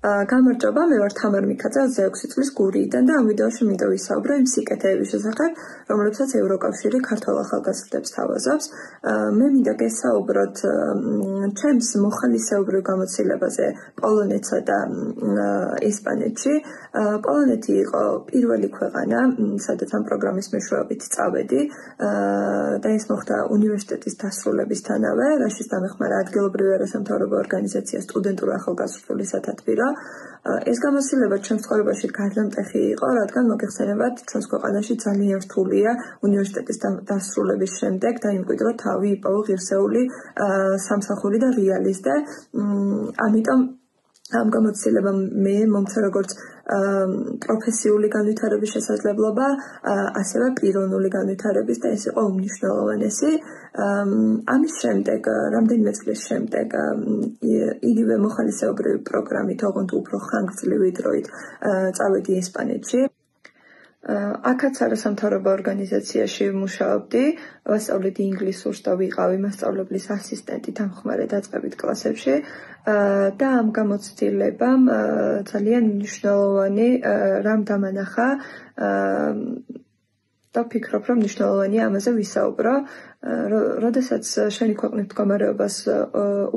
გამარჯობა, მე ვარ თამარ მიქაძე 26 წლის გურიიდან და ამ ვიდეოში მინდა ვისაუბრო იმ სიკეთეების შესახებ, რომლებსაც ევროკავშირი ქართველ ახალგაზრდებს თავაზობს. მე მინდა გესაუბროთ ჩემს მოხალისეობრივ გამოცდილებაზე პოლონეთსა და ესპანეთში. პოლონეთი იყო პირველი ქვეყანა, სადაც ამ პროგრამის მეშვეობით წავედი და ეს მოხდა უნივერსიტეტის დასრულებისთანავე, რაშიც დამეხმარა ადგილობრივი არასამთავრობო ორგანიზაცია სტუდენტური ახალგაზრდული სათათბირო. ეს გამოცდილება ჩემს ცხოვრებაში გარდამტეხი იყო, რადგან მოგეხსენებათ, ჩვენს ქვეყანაში ძალიან რთულია უნივერსიტეტის დასრულების შემდეგ დაიმკვიდრო თავი იპოვო ღირსეული სამსახური და რეალიზდე. ამიტომ ამ გამოცდილებამ მე მომცა როგორც პროფესიული განვითარების შესაძლებლობა, ასევე პიროვნული განვითარების და ეს იყო უმნიშვნელოვანესი. ამის შემდეგ, რამდენიმე წლის შემდეგ, იგივე მოხალისეობრივი პროგრამით, ოღონდ უფრო ხანგრძლივი დროით წავედი ესპანეთში. აქაც არასამთავრობო ორგანიზაციაში ვმუშაობდი, ვასწავლედი ინგლისურს და ვიყავი მასწავლებლის ასისტენტი დამხმარე დაწყებით კლასებში და ამ გამოცდილებამ ძალიან მნიშვნელოვანი რამ დამანახა და ვფიქრობ, რომ მნიშვნელოვანია ამაზე ვისაუბრო. როდესაც შენი ქვეყნის მდგომარეობას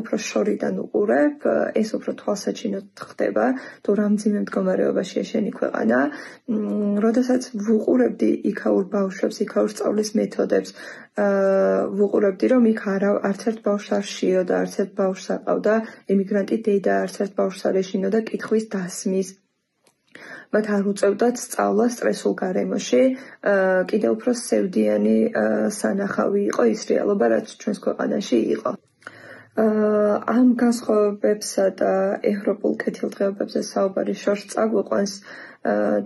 უფრო შორიდან უყურებ, ეს უფრო თვალსაჩინოდ ხდება, თუ რამდენი მდგომარეობაშია შენი ქვეყანა. როდესაც ვუყურებდი იქაურ ბავშვებს, იქაურ სწავლის მეთოდებს, ვუყურებდი, რომ იქ არც ერთ ბავშვს არ შიოდა, არც ერთ ბავშვს აყავდა ემიგრანტი დედა, არც ერთ ბავშვს არ ეშინოდა კითხვის დასმის. მათ არ უწევდათ სწავლა სტრესულ გარემოში, კიდევ უფრო სევდიანი სანახავი იყო ის რეალობა, რაც ჩვენს ქვეყანაში იყო. ამ განსხვავებებსა და ევროპულ კეთილდღეობებზე საუბარი შორს წაგვიყვანს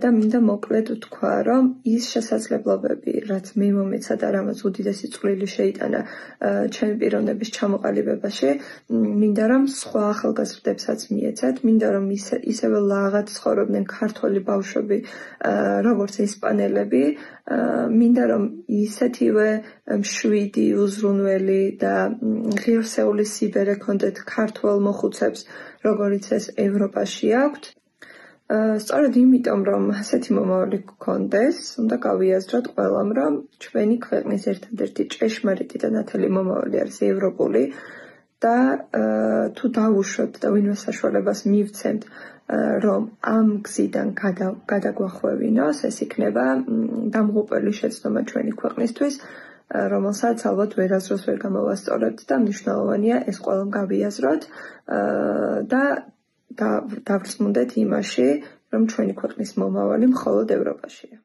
და მინდა მოკლედ ვთქვა, რომ ის შესაძლებლობები, რაც მე მომეცა და რამაც უდიდესი წვლილი შეიტანა ჩემი პიროვნების ჩამოყალიბებაში, მინდა რომ სხვა ახალგაზრდებსაც მიეცათ, მინდა რომ ისევე ლაღად ცხოვრობდნენ ქართველი ბავშვები, როგორც ესპანელები, მინდა რომ ისეთივე მშვიდი, უზრუნველი და ღირსეული სიბერე ჰქონდეთ ქართველ მოხუცებს, როგორიც ეს ევროპაში აქვთ. სწორედ იმიტომ, რომ ასეთი მომავალი გქონდეს, უნდა გავიაზროთ ყველამ, რომ ჩვენი ქვეყნის ერთადერთი ჭეშმარიტი და ნათელი მომავალი არის ევროპული და თუ დავუშვებთ და ვინმე საშუალებას მივცემთ, რომ ამ გზიდან გადაგვახვევინოს, ეს იქნება დამღუპველი შეცდომა ჩვენი ქვეყნისთვის, რომელსაც ალბათ ვერასდროს ვერ გამოვასწორებთ და მნიშვნელოვანია ეს ყველამ გავიაზროთ და დავრწმუნდეთ იმაში, რომ ჩვენი ქვეყნის მომავალი მხოლოდ ევროპაშია.